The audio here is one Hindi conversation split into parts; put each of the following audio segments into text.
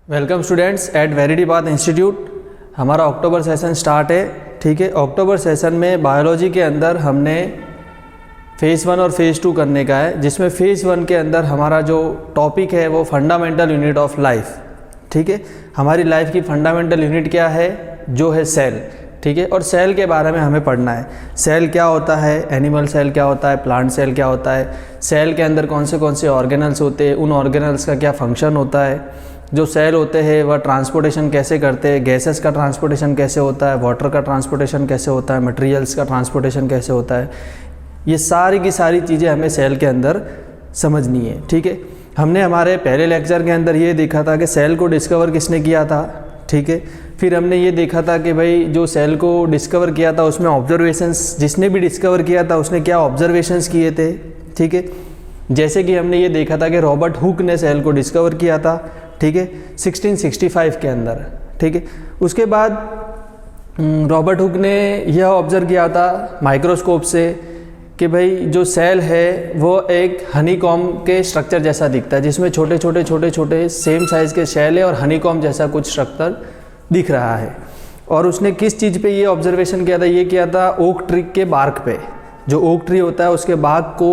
Welcome students at Verity Path institute. हमारा अक्टूबर सेशन स्टार्ट है। ठीक है, अक्टूबर सेशन में बायोलॉजी के अंदर हमने फ़ेज़ 1 और फ़ेज़ 2 करने का है, जिसमें फ़ेज़ 1 के अंदर हमारा जो टॉपिक है वो फंडामेंटल यूनिट ऑफ लाइफ। ठीक है, हमारी लाइफ की फंडामेंटल यूनिट क्या है? जो है सेल। ठीक है, और सेल के बारे में हमें पढ़ना है। सेल क्या होता है, एनिमल सेल क्या होता है, प्लांट सेल क्या होता है, सेल के अंदर कौन से ऑर्गेनल्स होते हैं, उन ऑर्गेनल्स का क्या फंक्शन होता है, जो सेल होते हैं वह ट्रांसपोर्टेशन कैसे करते हैं, गैसेस का ट्रांसपोर्टेशन कैसे होता है, वाटर का ट्रांसपोर्टेशन कैसे होता है, मटेरियल्स का ट्रांसपोर्टेशन कैसे होता है, ये सारी की सारी चीज़ें हमें सेल के अंदर समझनी है। ठीक है, हमने हमारे पहले लेक्चर के अंदर ये देखा था कि सेल को डिस्कवर किसने किया था। ठीक है, फिर हमने ये देखा था कि भाई जो सेल को डिस्कवर किया था उसमें ऑब्जर्वेशंस, जिसने भी डिस्कवर किया था उसने क्या ऑब्जर्वेशंस किए थे। ठीक है, जैसे कि हमने ये देखा था कि रॉबर्ट हुक ने सेल को डिस्कवर किया था। ठीक है, 1665 के अंदर। ठीक है, उसके बाद रॉबर्ट हुक ने यह ऑब्जर्व किया था माइक्रोस्कोप से कि भाई जो सेल है वो एक हनीकॉम्ब के स्ट्रक्चर जैसा दिखता है, जिसमें छोटे छोटे सेम साइज़ के सेल है और हनीकॉम्ब जैसा कुछ स्ट्रक्चर दिख रहा है। और उसने किस चीज़ पे ये ऑब्जर्वेशन किया था? ये किया था ओक ट्री के बार्क पे। जो ओक ट्री होता है उसके बार्क को,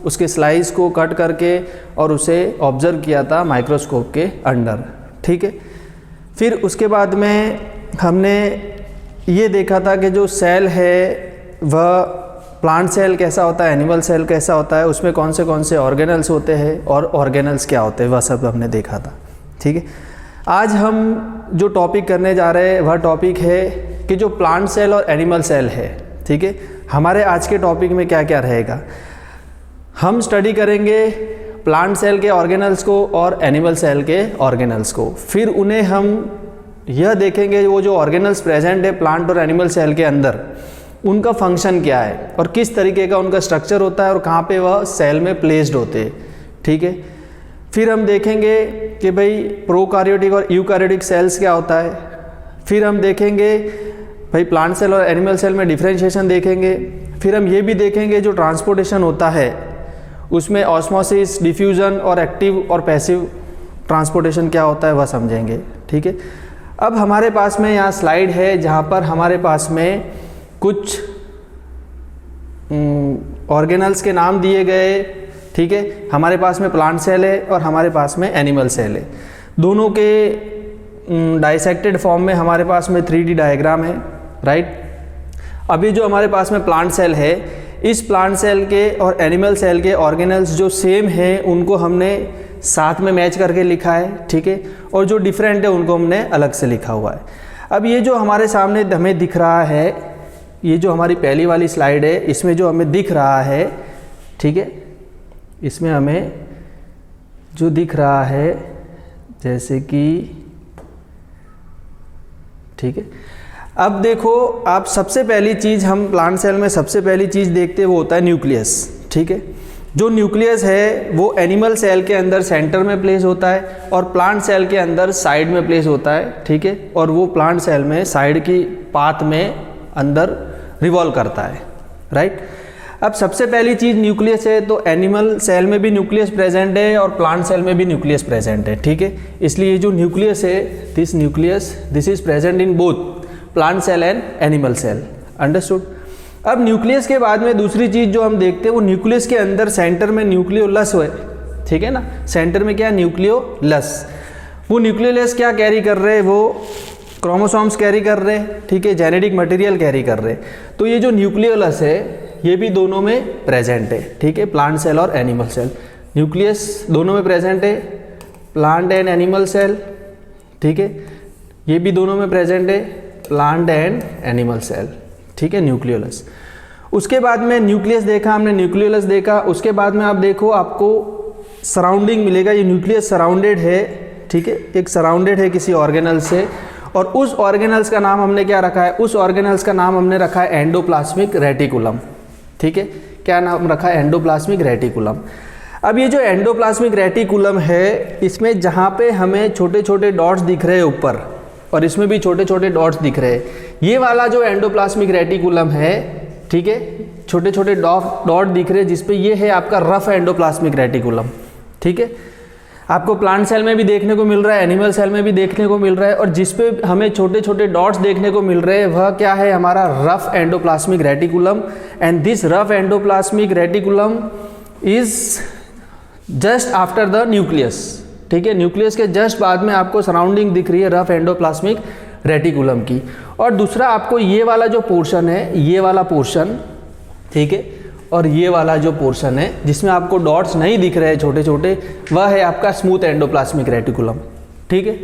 उसके स्लाइस को कट करके और उसे ऑब्जर्व किया था माइक्रोस्कोप के अंडर। ठीक है, फिर उसके बाद में हमने ये देखा था कि जो सेल है वह प्लांट सेल कैसा होता है, एनिमल सेल कैसा होता है, उसमें कौन से ऑर्गेनल्स होते हैं और ऑर्गेनल्स क्या होते हैं, वह सब हमने देखा था। ठीक है, आज हम जो टॉपिक करने जा रहे हैं वह टॉपिक है कि जो प्लांट सेल और एनिमल सेल है। ठीक है, हमारे आज के टॉपिक में क्या क्या रहेगा? हम स्टडी करेंगे प्लांट सेल के ऑर्गेनल्स को और एनिमल सेल के ऑर्गेनल्स को। फिर उन्हें हम यह देखेंगे वो जो ऑर्गेनल्स प्रेजेंट है प्लांट और एनिमल सेल के अंदर, उनका फंक्शन क्या है और किस तरीके का उनका स्ट्रक्चर होता है और कहाँ पे वह सेल में प्लेस्ड होते हैं। ठीक है, फिर हम देखेंगे कि भाई प्रोकार्योटिक और यूकार्योटिक सेल्स क्या होता है। फिर हम देखेंगे भाई प्लांट सेल और एनिमल सेल में डिफरेंशिएशन देखेंगे। फिर हम ये भी देखेंगे जो ट्रांसपोर्टेशन होता है उसमें ऑस्मोसिस, डिफ्यूज़न और एक्टिव और पैसिव ट्रांसपोर्टेशन क्या होता है वह समझेंगे। ठीक है, अब हमारे पास में यहाँ स्लाइड है जहाँ पर हमारे पास में कुछ ऑर्गेनल्स के नाम दिए गए। ठीक है, हमारे पास में प्लांट सेल है और हमारे पास में एनिमल सेल है। दोनों के डाइसेक्टेड फॉर्म में हमारे पास में 3D डायग्राम है। राइट, अभी जो हमारे पास में प्लांट सेल है, इस प्लांट सेल के और एनिमल सेल के ऑर्गेनल्स जो सेम हैं उनको हमने साथ में मैच करके लिखा है। ठीक है, और जो डिफरेंट है उनको हमने अलग से लिखा हुआ है। अब ये जो हमारे सामने हमें दिख रहा है, ये जो हमारी पहली वाली स्लाइड है, इसमें जो हमें दिख रहा है, ठीक है, इसमें हमें जो दिख रहा है जैसे कि, ठीक है, अब देखो आप सबसे पहली चीज़ हम प्लांट सेल में सबसे पहली चीज़ देखते हैं वो होता है न्यूक्लियस। ठीक है, जो न्यूक्लियस है वो एनिमल सेल के अंदर सेंटर में प्लेस होता है और प्लांट सेल के अंदर साइड में प्लेस होता है। ठीक है, और वो प्लांट सेल में साइड की पाथ में अंदर रिवॉल्व करता है। राइट, अब सबसे पहली चीज़ न्यूक्लियस है, तो एनिमल सेल में भी न्यूक्लियस प्रेजेंट है और प्लांट सेल में भी न्यूक्लियस प्रेजेंट है। ठीक है, इसलिए जो न्यूक्लियस है, this nucleus this is present in both plant cell and animal cell. Understood. अब न्यूक्लियस के बाद में दूसरी चीज़ जो हम देखते हैं वो न्यूक्लियस के अंदर सेंटर में न्यूक्लियोलस है। ठीक है ना, सेंटर में क्या है? न्यूक्लियोलस। वो न्यूक्लियोलस क्या कैरी कर रहे हैं? वो क्रोमोसोम्स कैरी कर रहे हैं। ठीक है, जेनेटिक मटेरियल कैरी कर रहे हैं। तो ये जो न्यूक्लियोलस है ये भी दोनों में प्रेजेंट है। ठीक है, प्लांट सेल और एनिमल सेल, न्यूक्लियस दोनों में प्रेजेंट है, प्लांट एंड एनिमल सेल। ठीक है, ये भी दोनों में प्रेजेंट है, प्लांट एंड एनिमल सेल। ठीक है, न्यूक्लियोलस। उसके बाद में न्यूक्लियस देखा हमने, न्यूक्लियोलस देखा, उसके बाद में आप देखो आपको सराउंडिंग मिलेगा। ये न्यूक्लियस सराउंडेड है। ठीक है, एक सराउंडेड है किसी ऑर्गेनल से, और उस ऑर्गेनल्स का नाम हमने क्या रखा है? उस ऑर्गेनल्स का नाम हमने रखा है एंडोप्लाज्मिक रेटिकुलम। ठीक है, क्या नाम रखा है? Endoplasmic reticulum. अब ये जो एंडोप्लाज्मिक रेटिकुलम है, इसमें जहाँ पे हमें छोटे छोटे डॉट्स दिख रहे हैं ऊपर, और इसमें भी छोटे छोटे डॉट्स दिख रहे हैं, ये वाला जो एंडोप्लाज्मिक रेटिकुलम है, ठीक है, छोटे छोटे डॉट दिख रहे हैं जिसपे ये है आपका रफ एंडोप्लाज्मिक रेटिकुलम। ठीक है, आपको प्लांट सेल में भी देखने को मिल रहा है, एनिमल सेल में भी देखने को मिल रहा है, और जिस पे हमें छोटे छोटे डॉट्स देखने को मिल रहे हैं वह क्या है, हमारा rough endoplasmic reticulum. And this rough endoplasmic reticulum is just after the nucleus, ठीक है, न्यूक्लियस के जस्ट बाद में आपको सराउंडिंग दिख रही है रफ एंडोप्लाज्मिक रेटिकुलम की। और दूसरा आपको ये वाला जो पोर्शन है, ये वाला पोर्शन, ठीक है, और ये वाला जो पोर्शन है जिसमें आपको डॉट्स नहीं दिख रहे हैं छोटे छोटे, वह है आपका स्मूथ एंडोप्लाज्मिक रेटिकुलम, ठीक है।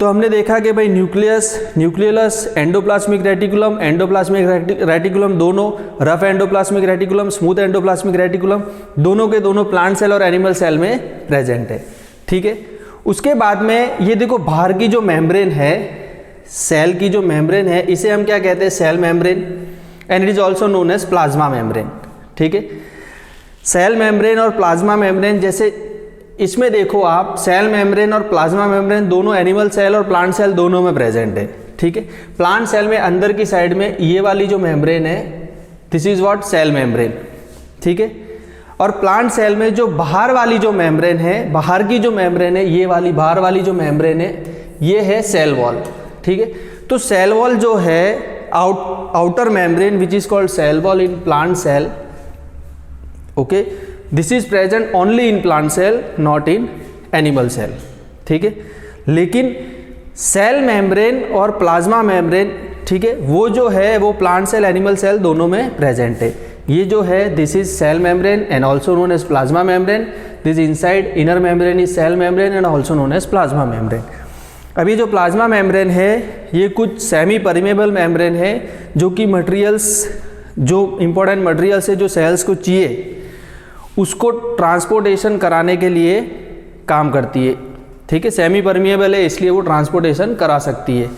तो हमने देखा कि भाई nucleus, nucleus, endoplasmic reticulum, endoplasmic reticulum दोनों, rough endoplasmic reticulum, smooth endoplasmic reticulum, दोनों के दोनों प्लांट सेल और एनिमल सेल में प्रेजेंट है, ठीक है। उसके बाद में ये देखो बाहर की जो मेम्ब्रेन है, सेल की जो मेम्ब्रेन है, इसे हम क्या कहते हैं, cell membrane, and it is also known as plasma membrane, ठीक है। सेल मेम्ब्रेन और प्लाज्मा मेम्ब्रेन, जैसे इसमें देखो आप, सेल मेम्ब्रेन और प्लाज्मा मेम्ब्रेन दोनों एनिमल सेल और प्लांट सेल दोनों में प्रेजेंट है, ठीक है। प्लांट सेल में अंदर की साइड में ये वाली जो मेम्ब्रेन है, this is what, cell membrane, ठीक है। और प्लांट सेल में जो बाहर वाली जो मेम्ब्रेन है, बाहर की जो मेम्ब्रेन है, ये वाली बाहर वाली जो मेम्ब्रेन है, ये है सेल वॉल, ठीक है। तो सेल वॉल जो है, outer membrane which is called cell wall in plant cell, okay, this is present only in plant cell, not in animal cell, ठीक है। लेकिन सेल मेम्ब्रेन और प्लाज्मा मेम्ब्रेन, ठीक है, वो जो है वो प्लांट सेल एनिमल सेल दोनों में प्रेजेंट है। ये जो है this is cell membrane and also known as plasma membrane, this inside inner membrane is cell membrane and also known as plasma membrane. अभी जो प्लाज्मा मेम्ब्रेन है ये कुछ सेमी परमेबल मेम्ब्रेन है जो कि मटेरियल्स, जो इंपॉर्टेंट मटेरियल्स है जो सेल्स को चाहिए उसको ट्रांसपोर्टेशन कराने के लिए काम करती है, ठीक है। सेमी परमेबल है इसलिए वो ट्रांसपोर्टेशन करा सकती है।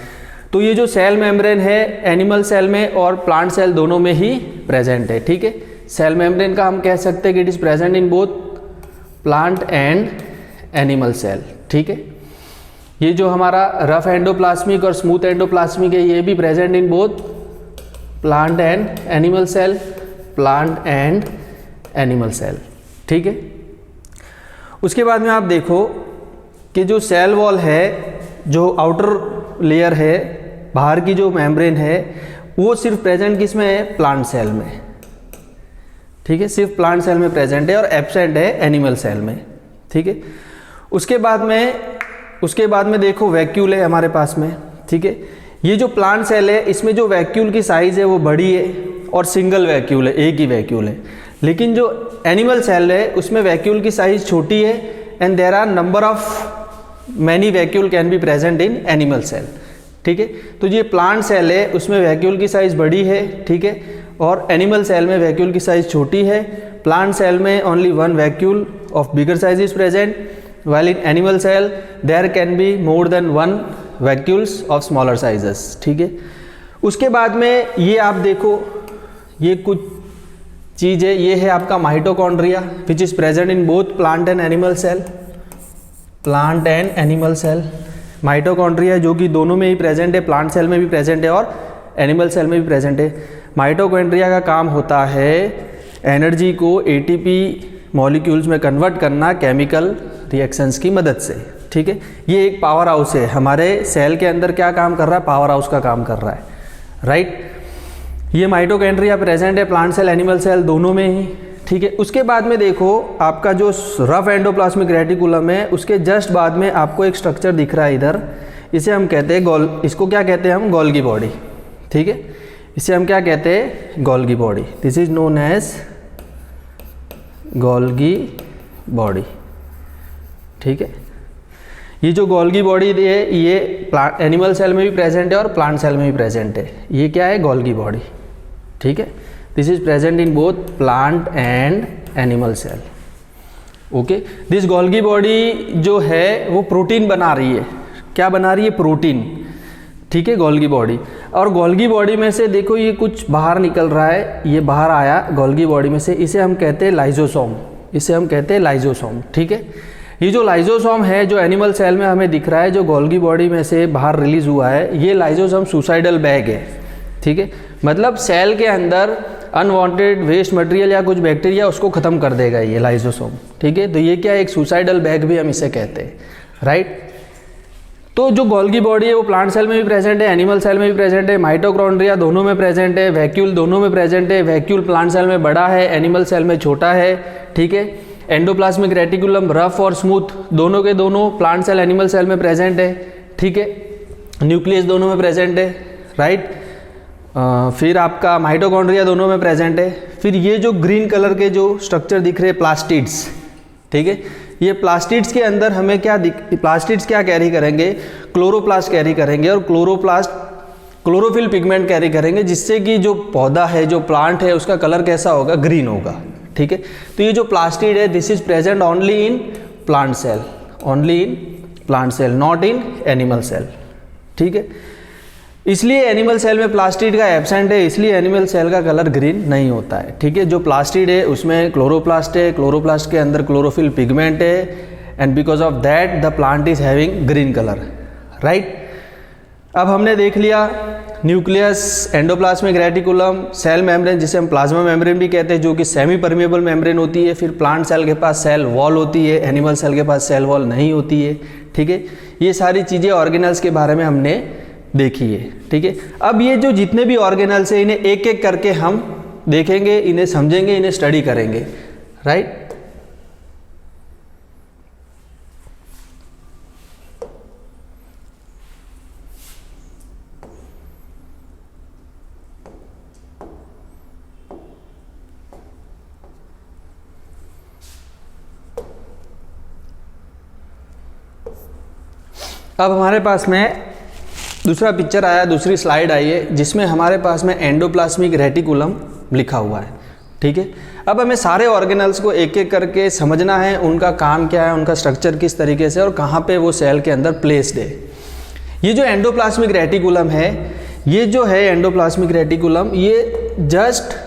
तो ये जो सेल मेम्ब्रेन है एनिमल सेल में और प्लांट सेल दोनों में ही प्रेजेंट है, ठीक है। सेल मेम्ब्रेन का हम कह सकते हैं कि it is present in both plant and animal cell, ठीक है। ये जो हमारा रफ एंडोप्लाज्मिक और स्मूथ एंडोप्लाज्मिक है ये भी present in both plant and animal cell, plant and animal cell, ठीक है। उसके बाद में आप देखो कि जो सेल वॉल है, जो आउटर लेयर है, बाहर की जो मेम्ब्रेन है, वो सिर्फ प्रेजेंट किस में है, प्लांट सेल में, ठीक है, सिर्फ प्लांट सेल में प्रेजेंट है और एब्सेंट है एनिमल सेल में, ठीक है। उसके बाद में देखो वैक्यूल है हमारे पास में, ठीक है। ये जो प्लांट सेल है इसमें जो वैक्यूल की साइज़ है वो बड़ी है और सिंगल वैक्यूल है, एक ही वैक्यूल है। लेकिन जो एनिमल सेल है उसमें वैक्यूल की साइज़ छोटी है and there are number of many vacuole can be present in animal cell, ठीक है। तो ये प्लांट सेल है उसमें वैक्यूल की साइज़ बड़ी है, ठीक है, और एनिमल सेल में वैक्यूल की साइज़ छोटी है। प्लांट सेल में only one vacuole of bigger size is present, while in animal cell there can be more than one vacuoles of smaller sizes, ठीक है। उसके बाद में ये आप देखो, ये कुछ चीज़ है, ये है आपका mitochondria which is present in both plant and animal cell, plant and animal cell. Mitochondria जो कि दोनों में ही प्रेजेंट है, प्लांट सेल में भी प्रेजेंट है और एनिमल सेल में भी प्रेजेंट है। माइटोकॉन्ड्रिया का काम होता है एनर्जी को एटीपी मॉलिक्यूल्स में कन्वर्ट करना केमिकल रिएक्शंस की मदद से, ठीक है। ये एक पावर हाउस है, हमारे सेल के अंदर क्या काम कर रहा है, पावर हाउस का काम कर रहा है, राइट। ये माइटोकॉन्ड्रिया प्रेजेंट है प्लांट सेल एनिमल सेल दोनों में ही, ठीक है। उसके बाद में देखो आपका जो रफ एंडोप्लाज्मिक रेटिकुलम है उसके जस्ट बाद में आपको एक स्ट्रक्चर दिख रहा है इधर, इसे हम कहते हैं इसको क्या कहते हैं हम, गोल्गी बॉडी, ठीक है। इसे हम क्या कहते हैं, Golgi body, this is known as Golgi body, ठीक है। ये जो गोल्गी बॉडी है ये एनिमल सेल में भी प्रेजेंट है और प्लांट सेल में भी प्रेजेंट है। ये क्या है, गोल्गी बॉडी, ठीक है। This is present in both plant and animal cell, okay. This Golgi body जो है वो प्रोटीन बना रही है, क्या बना रही है, प्रोटीन, ठीक है, गोल्गी बॉडी। और गोल्गी बॉडी में से देखो ये कुछ बाहर निकल रहा है, ये बाहर आया गोल्गी बॉडी में से, इसे हम कहते हैं लाइजोसोम, इसे हम कहते हैं लाइजोसोम, ठीक है। ये जो लाइजोसोम है जो एनिमल सेल में हमें दिख रहा है, जो गोल्गी बॉडी में से बाहर रिलीज हुआ है, ये लाइजोसोम सुसाइडल बैग है, ठीक है। मतलब सेल के अंदर अनवांटेड वेस्ट मटेरियल या कुछ बैक्टीरिया उसको ख़त्म कर देगा ये लाइजोसोम, ठीक है। तो ये क्या है, एक सुसाइडल बैग भी हम इसे कहते हैं, राइट। तो जो गोल्गी बॉडी है वो प्लांट सेल में भी प्रेजेंट है, एनिमल सेल में भी प्रेजेंट है, माइटोकॉन्ड्रिया दोनों में प्रेजेंट है, वैक्यूल दोनों में प्रेजेंट है। वैक्यूल प्लांट सेल में बड़ा है, एनिमल सेल में छोटा है, ठीक है। एंडोप्लाज्मिक रेटिकुलम रफ और स्मूथ दोनों के दोनों प्लांट सेल एनिमल सेल में प्रेजेंट है, ठीक है। न्यूक्लियस दोनों में प्रेजेंट है, राइट। फिर आपका माइटोकॉन्ड्रिया दोनों में प्रेजेंट है। फिर ये जो ग्रीन कलर के जो स्ट्रक्चर दिख रहे हैं प्लास्टिड्स, ठीक है, ये प्लास्टिड्स के अंदर हमें क्या प्लास्टिड्स क्या कैरी करेंगे, क्लोरोप्लास्ट कैरी करेंगे और क्लोरोप्लास्ट क्लोरोफिल पिगमेंट कैरी करेंगे, जिससे कि जो पौधा है, जो प्लांट है, उसका कलर कैसा होगा, ग्रीन होगा, ठीक है। तो ये जो प्लास्टिड है this is present only in plant cell, only in plant cell, not in animal cell, ठीक है। इसलिए एनिमल सेल में प्लास्टिड का एब्सेंट है, इसलिए एनिमल सेल का कलर ग्रीन नहीं होता है, ठीक है। जो प्लास्टिड है उसमें क्लोरोप्लास्ट है, क्लोरोप्लास्ट के अंदर क्लोरोफिल पिगमेंट है, and because of that the plant is having green colour, right. अब हमने देख लिया nucleus, endoplasmic reticulum, cell membrane जिसे हम प्लाज्मा मेम्ब्रेन भी कहते हैं, जो कि सेमी परमेबल मेम्ब्रेन होती है। फिर प्लांट सेल के पास सेल वॉल होती है, एनिमल सेल के पास सेल वॉल नहीं होती है, ठीक है। ये सारी चीज़ें ऑर्गेनल्स के बारे में हमने देखी है, ठीक है। अब ये जो जितने भी ऑर्गेनल्स हैं इन्हें एक एक करके हम देखेंगे, इन्हें समझेंगे, इन्हें स्टडी करेंगे, राइट। अब हमारे पास में दूसरा पिक्चर आया, दूसरी स्लाइड आई है, जिसमें हमारे पास में एंडोप्लाज्मिक रेटिकुलम लिखा हुआ है, ठीक है। अब हमें सारे ऑर्गेनल्स को एक एक करके समझना है, उनका काम क्या है, उनका स्ट्रक्चर किस तरीके से और कहाँ पे वो सेल के अंदर प्लेस्ड है। ये जो एंडोप्लाज्मिक रेटिकुलम है, ये जो है एंडोप्लाज्मिक रेटिकुलम, ये जस्ट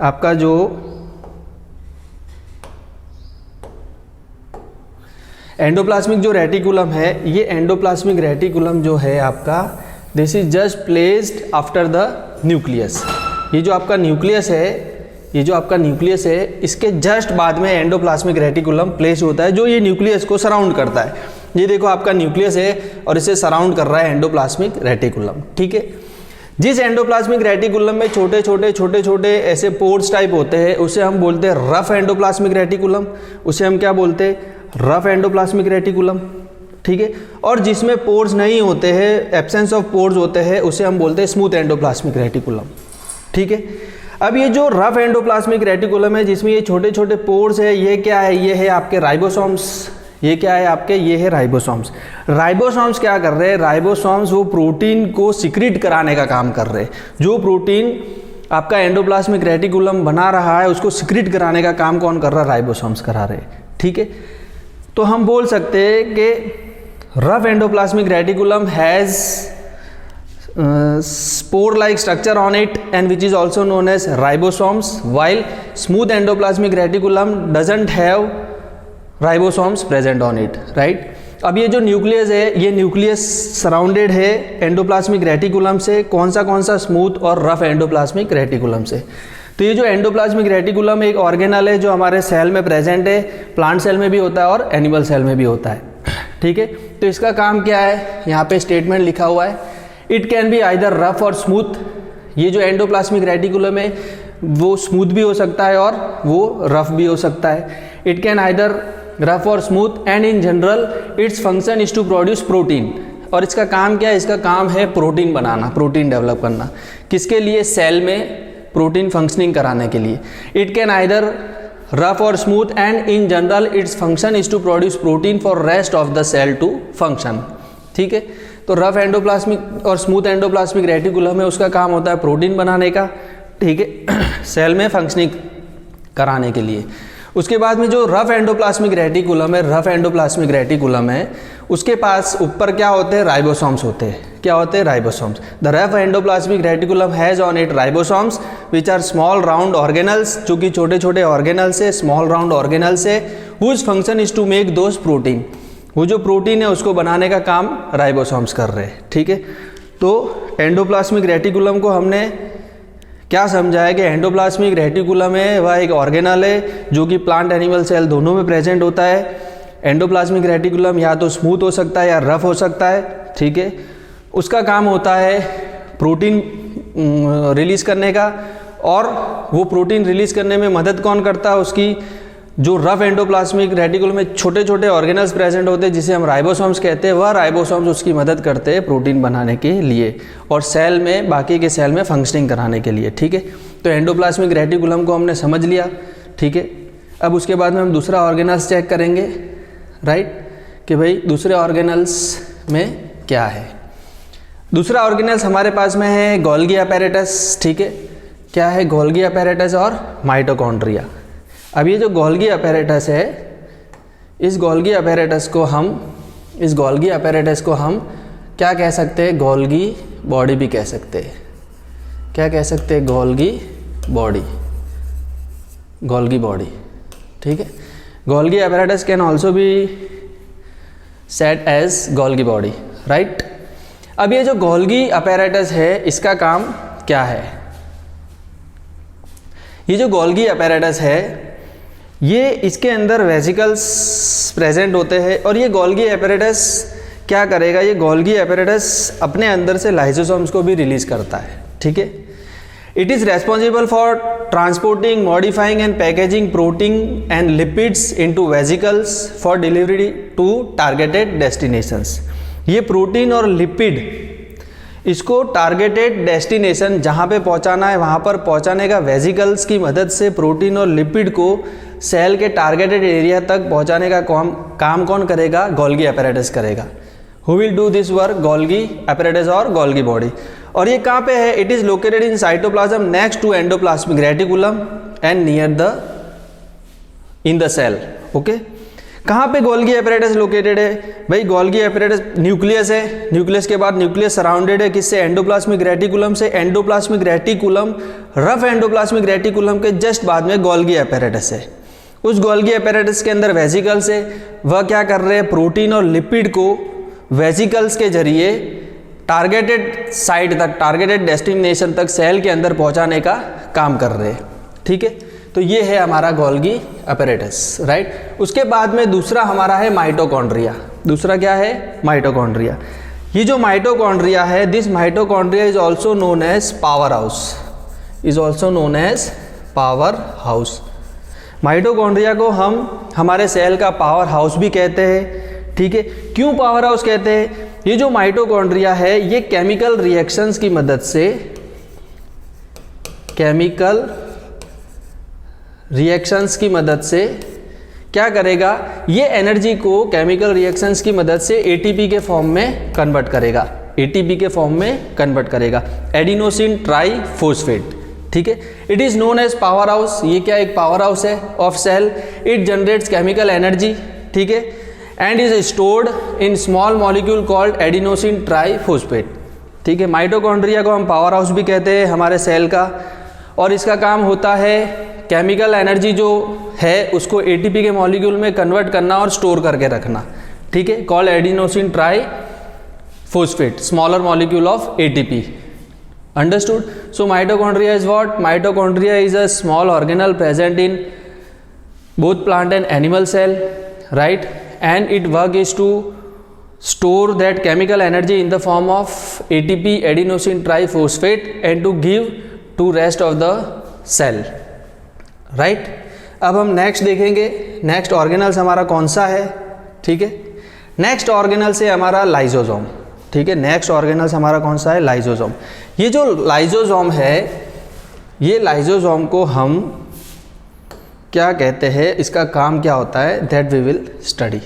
आपका जो एंडोप्लाज्मिक जो रेटिकुलम है, ये एंडोप्लाज्मिक रेटिकुलम जो है आपका, this is just placed after the nucleus. ये जो आपका न्यूक्लियस है, ये जो आपका न्यूक्लियस है, इसके जस्ट बाद में एंडोप्लाज्मिक रेटिकुलम प्लेस होता है, जो ये न्यूक्लियस को सराउंड करता है। ये देखो आपका न्यूक्लियस है और इसे सराउंड कर रहा है एंडोप्लाज्मिक रेटिकुलम, ठीक है। जिस एंडोप्लाज्मिक रेटिकुलम में छोटे छोटे ऐसे पोर्स टाइप होते हैं, उसे हम बोलते हैं रफ एंडोप्लाज्मिक रेटिकुलम। उसे हम क्या बोलते हैं, रफ एंडोप्लाज्मिक रेटिकुलम, ठीक है। और जिसमें पोर्स नहीं होते हैं, एब्सेंस ऑफ पोर्स होते हैं, उसे हम बोलते हैं स्मूथ एंडोप्लाज्मिक रेटिकुलम, ठीक है। अब ये जो रफ एंडोप्लाज्मिक रेटिकुलम है, जिसमें ये छोटे छोटे पोर्स है, ये क्या है, ये है आपके राइबोसोम्स। ये क्या है आपके, ये है राइबोसोम्स। राइबोसोम्स क्या कर रहे हैं, राइबोसोम्स वो प्रोटीन को सिक्रीट कराने का काम कर रहे हैं। जो प्रोटीन आपका एंडोप्लाज्मिक रेटिकुलम बना रहा है, उसको सिक्रीट कराने का काम कौन कर रहा है, राइबोसोम्स करा रहे हैं, ठीक है। तो हम बोल सकते हैं कि rough endoplasmic reticulum has spore like structure on it and which is also known as ribosomes, while smooth endoplasmic reticulum doesn't have ribosomes present on it, right। अब ये जो न्यूक्लियस है, ये न्यूक्लियस सराउंडेड है एंडोप्लाज्मिक रेटिकुलम से, कौन सा स्मूथ और रफ एंडोप्लाज्मिक रेटिकुलम से। तो ये जो एंडोप्लाज्मिक रेटिकुलम एक ऑर्गेनल है जो हमारे सेल में प्रेजेंट है, प्लांट सेल में भी होता है और एनिमल सेल में भी होता है, ठीक है। तो इसका काम क्या है, यहाँ पे स्टेटमेंट लिखा हुआ है, it can be either rough और स्मूथ। ये जो एंडोप्लाज्मिक रेटिकुलम है वो स्मूथ भी हो सकता है और वो रफ भी हो सकता है। इट कैन आइदर रफ और smooth and in general its function is to produce protein. और इसका काम क्या है, इसका काम है प्रोटीन बनाना, प्रोटीन डेवलप करना। किसके लिए, सेल में प्रोटीन फंक्शनिंग कराने के लिए। इट कैन आइदर रफ और smooth and in general its function is to produce protein for rest of the cell to function, ठीक है। तो रफ एंडोप्लाज्मिक और स्मूथ एंडोप्लाज्मिक रेटिकुलम है, उसका काम होता है प्रोटीन बनाने का, ठीक है, सेल में फंक्शनिंग कराने के लिए। उसके बाद में जो रफ एंडोप्लाज्मिक रेटिकुलम है, रफ एंडोप्लाज्मिक रेटिकुलम है, उसके पास ऊपर क्या होते हैं, राइबोसोम्स होते हैं। क्या होते हैं, ribosomes. The rough endoplasmic reticulum has on it ribosomes which are small round organelles, जो कि छोटे छोटे ऑर्गेनल्स है, स्मॉल राउंड ऑर्गेनल्स है, whose function is to make those protein. वो जो प्रोटीन है उसको बनाने का काम राइबोसोम्स कर रहे हैं, ठीक है। तो एंडोप्लाज्मिक रेटिकुलम को हमने क्या समझा है कि एंडोप्लाज्मिक रेटिकुलम है वह एक ऑर्गेनल है जो कि प्लांट एनिमल सेल दोनों में प्रेजेंट होता है। एंडोप्लाज्मिक रेटिकुलम या तो स्मूथ हो सकता है या रफ हो सकता है, ठीक है। उसका काम होता है प्रोटीन रिलीज़ करने का, और वो प्रोटीन रिलीज़ करने में मदद कौन करता है उसकी, जो रफ एंडोप्लाज्मिक रेटिकुलम में छोटे छोटे ऑर्गेनल्स प्रेजेंट होते हैं जिसे हम राइबोसोम्स कहते हैं, वह राइबोसोम्स उसकी मदद करते हैं प्रोटीन बनाने के लिए और सेल में, बाकी के सेल में फंक्शनिंग कराने के लिए, ठीक है। तो एंडोप्लाज्मिक रेटिकुलम को हमने समझ लिया, ठीक है। अब उसके बाद में हम दूसरा ऑर्गेनल्स चेक करेंगे, राइट, कि भाई दूसरे ऑर्गेनल्स में क्या है। दूसरा ऑर्गेनल्स हमारे पास में है गोल्गी अपैरेटस, ठीक है। क्या है? गोल्गी अपैरेटस और माइटोकॉन्ड्रिया। अब ये जो गोल्गी अपैरेटस है, इस गोल्गी अपैरेटस को हम क्या कह सकते हैं? गोल्गी बॉडी भी कह सकते हैं। क्या कह सकते हैं? गोल्गी बॉडी, ठीक है। Golgi apparatus can also be said as Golgi body, right. अब ये जो गोल्गी apparatus है इसका काम क्या है? ये जो गोल्गी apparatus है ये इसके अंदर वेसिकल्स प्रेजेंट होते हैं और ये गोल्गी apparatus क्या करेगा? ये गोल्गी apparatus अपने अंदर से लाइसोसोम्स को भी रिलीज करता है, ठीक है। It is responsible for transporting, modifying and packaging protein and lipids into vesicles for delivery to targeted destinations. ये प्रोटीन और लिपिड इसको टारगेटेड डेस्टिनेशन जहाँ पे पहुँचाना है वहाँ पर पहुँचाने का वेसिकल्स की मदद से प्रोटीन और लिपिड को सेल के टारगेटेड एरिया तक पहुँचाने का काम कौन करेगा? गोल्गी apparatus करेगा। Who will do this work? Golgi apparatus और गोल्गी बॉडी। और ये कहाँ पे है? It is located in cytoplasm next to endoplasmic reticulum and near in the cell, okay. कहाँ पे गोल्गी apparatus लोकेटेड है? भाई गोल्गी apparatus न्यूक्लियस है, न्यूक्लियस के बाद न्यूक्लियस सराउंडेड है किससे? एंडोप्लाज्मिक रेटिकुलम से। Endoplasmic reticulum, rough endoplasmic reticulum के जस्ट बाद में गोल्गी apparatus है। उस गोल्गी apparatus के अंदर वेसिकल्स है, वह क्या कर रहे हैं? प्रोटीन और लिपिड को वेसिकल्स के जरिए टारगेटेड साइट तक, टारगेटेड डेस्टिनेशन तक सेल के अंदर पहुंचाने का काम कर रहे हैं, ठीक है। तो ये है हमारा गोल्गी apparatus, राइट। उसके बाद में दूसरा हमारा है माइटोकॉन्ड्रिया। दूसरा क्या है? माइटोकॉन्ड्रिया। ये जो माइटोकॉन्ड्रिया है, this mitochondria is also known as power house. Mitochondria को हम हमारे सेल का पावर हाउस भी कहते हैं, ठीक है। क्यों पावर हाउस कहते हैं? ये जो माइटोकॉन्ड्रिया है ये केमिकल रिएक्शंस की मदद से, क्या करेगा? ये एनर्जी को केमिकल रिएक्शंस की मदद से एटीपी के फॉर्म में कन्वर्ट करेगा, एडिनोसिन ट्राइफॉस्फेट, ठीक है। It is known as power house. ये क्या? एक पावर हाउस है of cell. It generates chemical energy, ठीक है, and is stored in small molecule called adenosine triphosphate, ठीक है। माइटोकॉन्ड्रिया को हम पावर हाउस भी कहते हैं हमारे सेल का, और इसका काम होता है केमिकल एनर्जी जो है उसको एटीपी के मॉलिक्यूल में कन्वर्ट करना और स्टोर करके रखना, ठीक है, called adenosine triphosphate, smaller molecule of ATP. Understood? So mitochondria is what? Mitochondria is a small organelle present in both plant and animal cell, right? And its work is to store that chemical energy in the form of ATP, adenosine triphosphate, and to give to rest of the cell, right? अब हम नेक्स्ट देखेंगे, नेक्स्ट ऑर्गेनल्स हमारा कौन सा है, ठीक है। नेक्स्ट ऑर्गेनल से हमारा लाइजोसोम, ठीक है। नेक्स्ट ऑर्गेनल्स हमारा कौन सा है? लाइजोसोम। ये जो लाइजोसोम है, ये लाइजोसोम को हम क्या कहते हैं? इसका काम क्या होता है? दैट वी विल स्टडी,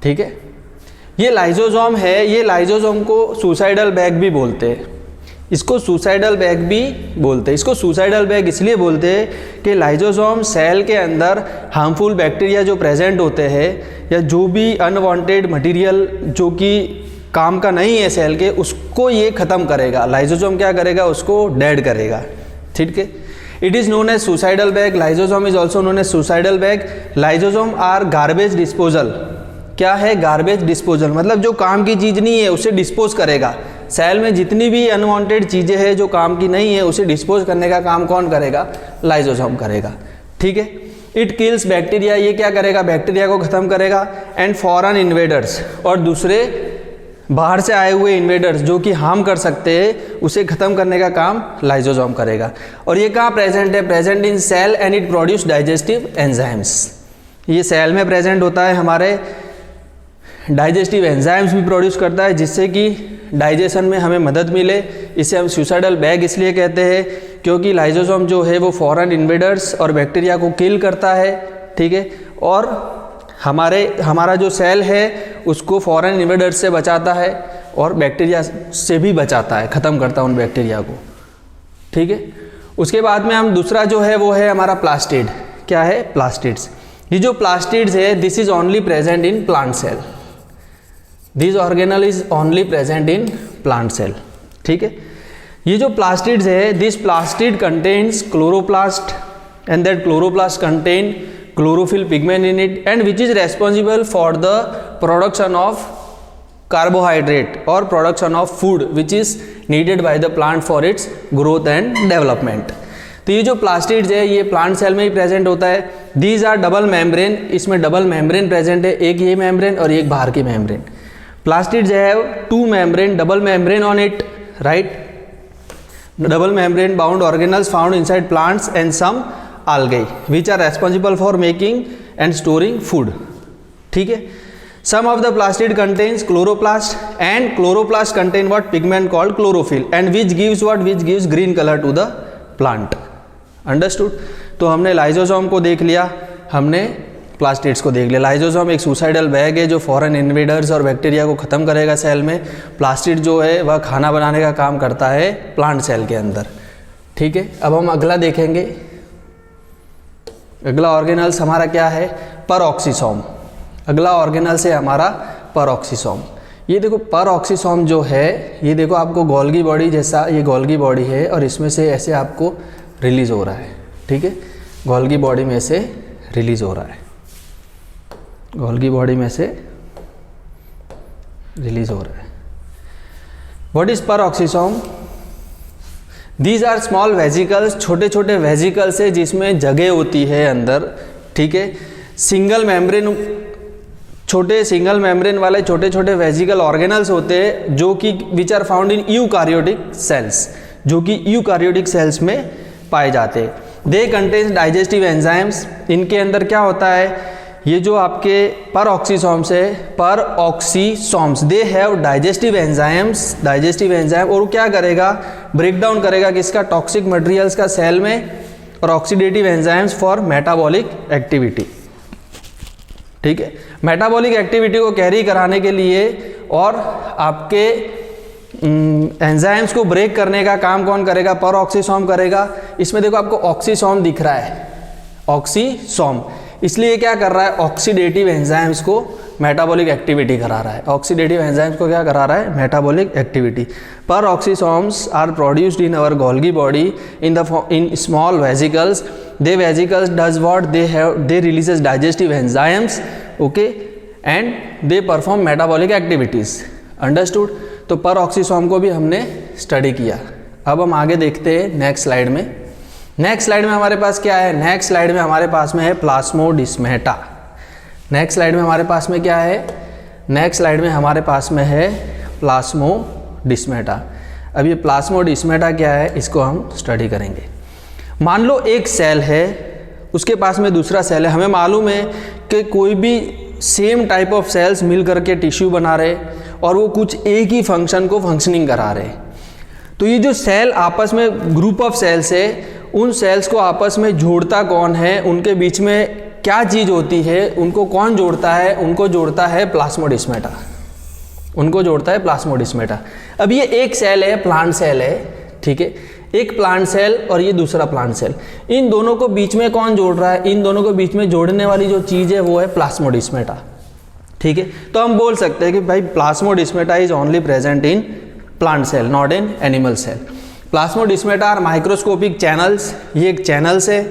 ठीक है। ये लाइजोसोम है, ये लाइजोसोम को सुसाइडल बैग भी बोलते हैं। इसको सुसाइडल बैग भी बोलते हैं। इसको सुसाइडल बैग इसलिए बोलते हैं कि लाइजोसोम सेल के अंदर हार्मफुल बैक्टीरिया जो प्रेजेंट होते हैं या जो भी अनवांटेड मटेरियल जो कि काम का नहीं है सेल के, उसको ये ख़त्म करेगा। लाइजोसोम क्या करेगा? उसको डेड करेगा, ठीक है। It is known as suicidal bag. Lysosome is also known as suicidal bag. Lysosome are garbage disposal. क्या है? गार्बेज डिस्पोजल, मतलब जो काम की चीज़ नहीं है उसे डिस्पोज करेगा, सेल में जितनी भी अनवांटेड चीज़ें हैं जो काम की नहीं है उसे डिस्पोज करने का काम कौन करेगा? लाइजोसोम करेगा। ठीक है, इट किल्स बैक्टीरिया, ये क्या करेगा? बैक्टीरिया को ख़त्म करेगा। एंड फॉरेन इन्वेडर्स, और दूसरे बाहर से आए हुए इन्वेडर्स जो कि हार्म कर सकते हैं उसे ख़त्म करने का काम लाइजोसोम करेगा। और ये कहाँ प्रेजेंट है? Present in cell and it produce digestive enzymes. ये सेल में प्रेजेंट होता है, हमारे डाइजेस्टिव एंजाइम्स भी प्रोड्यूस करता है जिससे कि डाइजेशन में हमें मदद मिले। इसे हम सुसाइडल बैग इसलिए कहते हैं क्योंकि लाइजोसोम जो है वो फॉरेन इन्वेडर्स और बैक्टीरिया को किल करता है। ठीक है, और हमारा जो सेल है उसको फॉरेन इन्वेडर्स से बचाता है और बैक्टीरिया से भी बचाता है, ख़त्म करता है उन बैक्टीरिया को। ठीक है, उसके बाद में हम दूसरा जो है वो है हमारा प्लास्टिड। क्या है? प्लास्टिड्स। ये जो प्लास्टिड्स है this is only present in plant cell. This organelle is only present in plant cell. ठीक है, ये जो प्लास्टिड्स है this plastid contains chloroplast and that chloroplast contain chlorophyll pigment in it and which is responsible for the production of carbohydrate or production of food which is needed by the plant for its growth and development। तो ये जो प्लास्टिड्स है ये प्लांट सेल में ही प्रेजेंट होता है। दीज आर डबल मेम्ब्रेन, इसमें डबल मेम्ब्रेन प्रेजेंट है, एक ये मेम्ब्रेन और एक बाहर की membrane. Plastids have two membrane, double membrane on it, right? Double membrane bound organelles found inside plants and some algae which are responsible for making and storing food। ठीक है, some of the plastid contains chloroplast and chloroplast contain what? Pigment called chlorophyll and which gives what? Which gives green color to the plant। Understood? तो हमने लाइजोसोम को देख लिया, हमने प्लास्टिड्स को देख लिया। लाइजोसोम एक सुसाइडल बैग है जो फॉरेन इन्वेडर्स और बैक्टीरिया को ख़त्म करेगा सेल में। प्लास्टिड जो है वह खाना बनाने का काम करता है प्लांट सेल के अंदर। ठीक है, अब हम अगला देखेंगे। अगला ऑर्गेनल्स हमारा क्या है? परऑक्सीसोम। अगला ऑर्गेनल्स है हमारा परऑक्सीसोम। ये देखो परऑक्सीसोम जो है ये देखो आपको गोल्गी बॉडी जैसा, ये गोल्गी बॉडी है और इसमें से ऐसे आपको रिलीज़ हो रहा है। ठीक है, गोल्गी बॉडी में से रिलीज़ हो रहा है, गोल्गी बॉडी में से रिलीज़ हो रहा है। What is peroxisome? These are small vesicles, छोटे छोटे वेजिकल्स है जिसमें जगह होती है अंदर। ठीक है, सिंगल मेम्ब्रेन, छोटे सिंगल मेम्ब्रेन वाले छोटे छोटे वेजिकल ऑर्गेनल्स होते हैं जो कि which are found in eukaryotic cells, जो कि यूकार्योटिक सेल्स में पाए जाते हैं। They contains digestive enzymes. इनके अंदर क्या होता है? ये जो आपके परऑक्सीसोम्स है, peroxisomes, they have digestive enzymes, digestive enzyme, और वो क्या करेगा? ब्रेक डाउन करेगा किसका? टॉक्सिक मटेरियल्स का सेल में, और oxidative enzymes for metabolic activity. ठीक है, मेटाबॉलिक एक्टिविटी को कैरी कराने के लिए और आपके एंजाइम्स को ब्रेक करने का काम कौन करेगा? परऑक्सीसोम करेगा। इसमें देखो आपको ऑक्सीसोम दिख रहा है, ऑक्सीसोम, इसलिए क्या कर रहा है? ऑक्सीडेटिव एंजाइम्स को मेटाबॉलिक एक्टिविटी करा रहा है। ऑक्सीडेटिव एंजाइम्स को क्या करा रहा है? Metabolic activity. Peroxisomes are produced in our Golgi body in small vesicles. They vesicles does what? They releases digestive enzymes, okay, and they perform metabolic activities. Understood? तो परऑक्सीसोम को भी हमने स्टडी किया। अब हम आगे देखते हैं नेक्स्ट स्लाइड में। नेक्स्ट स्लाइड में हमारे पास क्या है? नेक्स्ट स्लाइड में हमारे पास में है प्लाज्मोडिस्मेटा। नेक्स्ट स्लाइड में हमारे पास में क्या है? नेक्स्ट स्लाइड में हमारे पास में है प्लाज्मोडिस्मेटा। अब ये प्लाज्मोडिस्मेटा क्या है इसको हम स्टडी करेंगे। मान लो एक सेल है, उसके पास में दूसरा सेल है। हमें मालूम है कि कोई भी सेम टाइप ऑफ सेल्स मिल करके टिश्यू बना रहे और वो कुछ एक ही फंक्शन को फंक्शनिंग करा रहे। तो ये जो सेल आपस में ग्रुप ऑफ सेल्स है, उन सेल्स को आपस में जोड़ता कौन है? उनके बीच में क्या चीज़ होती है? उनको कौन जोड़ता है? उनको जोड़ता है प्लाज्मोडिस्मेटा। उनको जोड़ता है प्लाज्मोडिस्मेटा। अब ये एक सेल है, प्लांट सेल है, ठीक है, एक प्लांट सेल और ये दूसरा प्लांट सेल। इन दोनों को बीच में कौन जोड़ रहा है? इन दोनों को बीच में जोड़ने वाली जो चीज़ है वो है प्लाज्मोडिस्मेटा। ठीक है, तो हम बोल सकते हैं कि भाई plasmodesmata is only present in plant cell, not in animal cell. Plasmodesmata are microscopic channels. ये एक चैनल्स है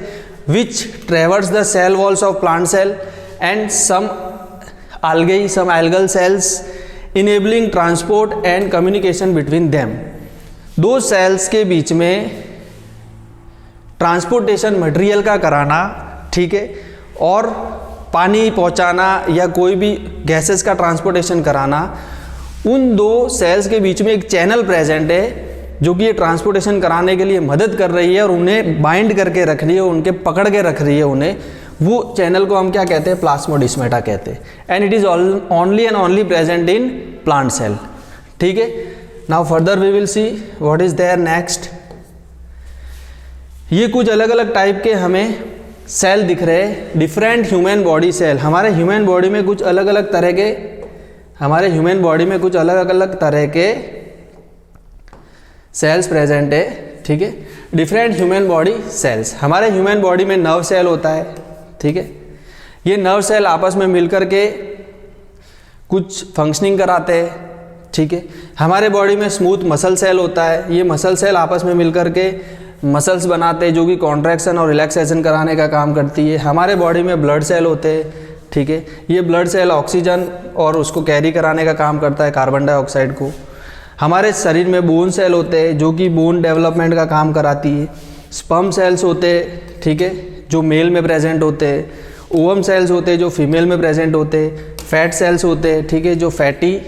which traverse the cell walls of plant cell and some algae, some algal cells enabling transport and communication between them. दो सेल्स के बीच में ट्रांसपोर्टेशन मटेरियल का कराना, ठीक है, और पानी पहुंचाना या कोई भी गैसेस का ट्रांसपोर्टेशन कराना, उन दो सेल्स के बीच में एक चैनल प्रेजेंट है जो कि ये ट्रांसपोर्टेशन कराने के लिए मदद कर रही है और उन्हें बाइंड करके रख रही है, उनके पकड़ के रख रही है उन्हें। वो चैनल को हम क्या कहते हैं? प्लाज्मोडेस्माटा कहते हैं। And it is only and only present in plant cell, ठीक है। Now further we will see what is there next. ये कुछ अलग अलग टाइप के हमें सेल दिख रहे हैं, डिफरेंट ह्यूमन बॉडी सेल। हमारे ह्यूमन बॉडी में कुछ अलग अलग तरह के सेल्स प्रेजेंट है, ठीक है, डिफरेंट ह्यूमन बॉडी सेल्स। हमारे ह्यूमन बॉडी में नर्व सेल होता है, ठीक है। ये नर्व सेल आपस में मिलकर के कुछ फंक्शनिंग कराते हैं, ठीक है। हमारे बॉडी में स्मूथ मसल सेल होता है, ये मसल सेल आपस में मिलकर के मसल्स बनाते हैं जो कि कॉन्ट्रैक्शन और रिलैक्सेशन कराने का काम करती है। हमारे बॉडी में ब्लड सेल होते हैं, ठीक है। ये ब्लड सेल ऑक्सीजन और उसको कैरी कराने का काम करता है, कार्बन डाइऑक्साइड को। हमारे शरीर में बोन सेल होते हैं जो कि बोन डेवलपमेंट का काम कराती है। स्पर्म सेल्स होते हैं, ठीक है, जो मेल में प्रेजेंट होते हैं। ओवम सेल्स होते हैं जो फीमेल में प्रेजेंट होते हैं। फैट सेल्स होते हैं, ठीक है, जो फैटी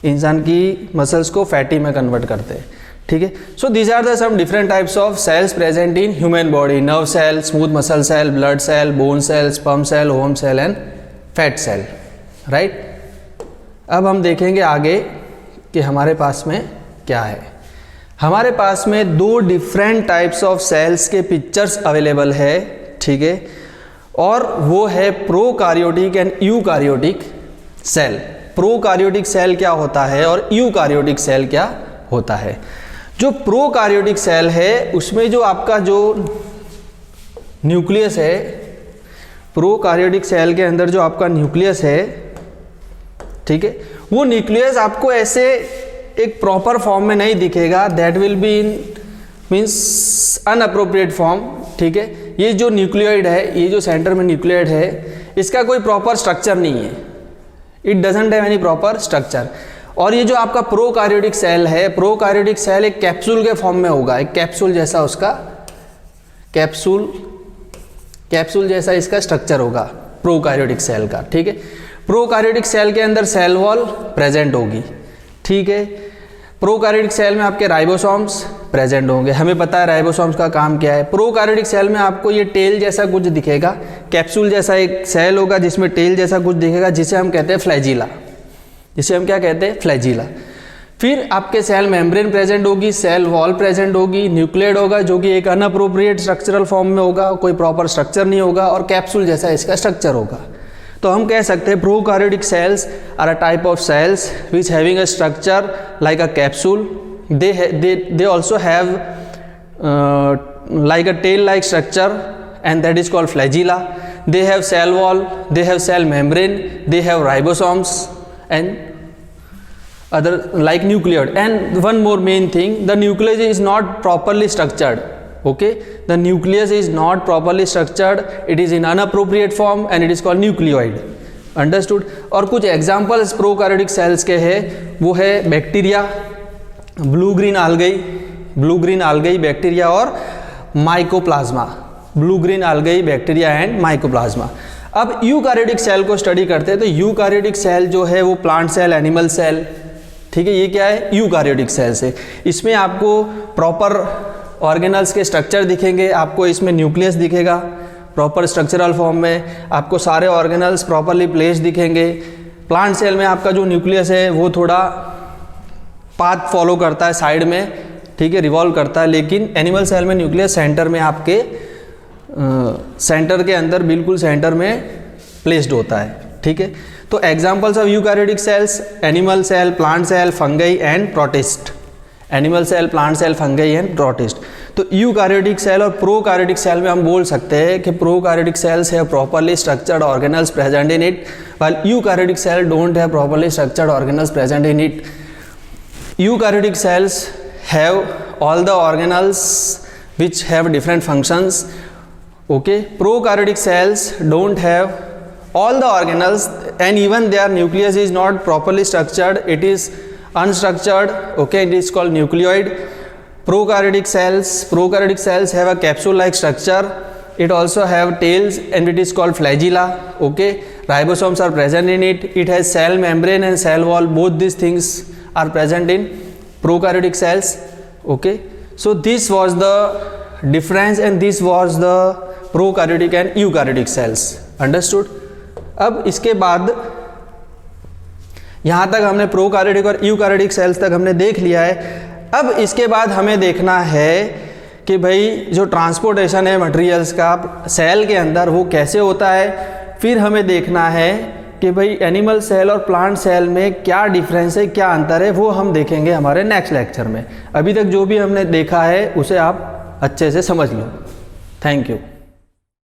इंसान की मसल्स को फैटी में कन्वर्ट करते हैं, ठीक है। So these are the some different types of cells present in human body: nerve cell, smooth muscle cell, blood cell, bone cell, sperm cell, ovum cell and fat cell, right. अब हम देखेंगे आगे कि हमारे पास में क्या है। हमारे पास में दो डिफरेंट टाइप्स ऑफ सेल्स के पिक्चर्स अवेलेबल है, ठीक है, और वो है prokaryotic and eukaryotic cell. Prokaryotic cell क्या होता है और यूकार्योटिक सेल क्या होता है? जो प्रोकार्योटिक सेल है उसमें जो आपका जो न्यूक्लियस है, प्रोकार्योटिक सेल के अंदर जो आपका न्यूक्लियस है, ठीक है, वो न्यूक्लियस आपको ऐसे एक प्रॉपर फॉर्म में नहीं दिखेगा, that will be in means unappropriate form, ठीक है। ये जो न्यूक्लियोइड है, ये जो सेंटर में न्यूक्लियोइड है, इसका कोई प्रॉपर स्ट्रक्चर नहीं है, it doesn't have any proper structure. और ये जो आपका प्रोकार्योटिक सेल है, प्रोकार्योटिक सेल एक कैप्सूल के फॉर्म में होगा, एक कैप्सूल जैसा उसका कैप्सूल जैसा इसका स्ट्रक्चर होगा प्रोकार्योटिक सेल का, ठीक है। प्रोकार्योटिक सेल के अंदर सेल वॉल प्रेजेंट होगी, ठीक है। प्रोकार्योटिक सेल में आपके राइबोसोम्स प्रेजेंट होंगे। हमें पता है राइबोसोम्स का काम क्या है। प्रोकार्योटिक सेल में आपको ये टेल जैसा कुछ दिखेगा, कैप्सूल जैसा एक सेल होगा जिसमें टेल जैसा कुछ दिखेगा, जिसे हम कहते हैं फ्लैजिला, जिसे हम क्या कहते हैं? फ्लैजिला। फिर आपके सेल मेम्ब्रेन प्रेजेंट होगी, सेल वॉल प्रेजेंट होगी, न्यूक्लियड होगा जो कि एक अनअप्रोप्रिएट स्ट्रक्चरल फॉर्म में होगा, कोई प्रॉपर स्ट्रक्चर नहीं होगा, और कैप्सूल जैसा इसका स्ट्रक्चर होगा। तो हम कह सकते हैं prokaryotic cells are a type of cells which having a structure like a capsule. They also have like a tail like structure, and that is called flagella. They have cell wall, they have cell membrane, they have ribosomes and other like nucleus. And one more main thing, the nucleus is not properly structured. Okay, the nucleus is not properly structured, it is in unappropriate form and it is called nucleoid. Understood? और कुछ examples प्रोकार्योटिक सेल्स के है, वो है bacteria, blue green algae bacteria और mycoplasma, blue green algae bacteria and mycoplasma. अब यूकार्योटिक सेल को स्टडी करते हैं तो यूकार्योटिक सेल जो है वो प्लांट सेल, एनिमल सेल, ठीक है, ये क्या है? यूकार्योटिक सेल से. इसमें आपको प्रॉपर ऑर्गेनल्स के स्ट्रक्चर दिखेंगे, आपको इसमें न्यूक्लियस दिखेगा प्रॉपर स्ट्रक्चरल फॉर्म में, आपको सारे ऑर्गेनल्स प्रॉपरली प्लेस दिखेंगे. प्लांट सेल में आपका जो न्यूक्लियस है वो थोड़ा पाथ फॉलो करता है साइड में, ठीक है, रिवॉल्व करता है, लेकिन एनिमल सेल में न्यूक्लियस सेंटर में आपके सेंटर के अंदर बिल्कुल सेंटर में प्लेस्ड होता है, ठीक है. तो examples of eukaryotic cells, animal cell, plant cell, fungi and protist. Animal cell, plant cell, fungi and protist. तो यूकार्योटिक सेल और प्रोकार्योटिक सेल में हम बोल सकते हैं कि prokaryotic cells have properly structured organelles present in it, while eukaryotic cell don't have properly structured organelles present in it. Eukaryotic cells have all the organelles which have different functions. Okay, prokaryotic cells don't have all the organelles, and even their nucleus is not properly structured, it is unstructured, okay, it is called nucleoid. Prokaryotic cells have a capsule like structure, it also have tails and it is called flagella, okay. Ribosomes are present in it, it has cell membrane and cell wall, both these things are present in prokaryotic cells, okay. So this was the difference and this was the prokaryotic and eukaryotic cells, understood. अब इसके बाद यहाँ तक हमने प्रोकार्योटिक और यूकार्योटिक सेल्स तक हमने देख लिया है। अब इसके बाद हमें देखना है कि भाई जो ट्रांसपोर्टेशन है मटेरियल्स का सेल के अंदर वो कैसे होता है। फिर हमें देखना है कि भाई एनिमल सेल और प्लांट सेल में क्या डिफरेंस है, क्या अंतर है, वो हम देखेंगे हमारे नेक्स्ट लेक्चर में। अभी तक जो भी हमने देखा है उसे आप अच्छे से समझ लो। Thank you.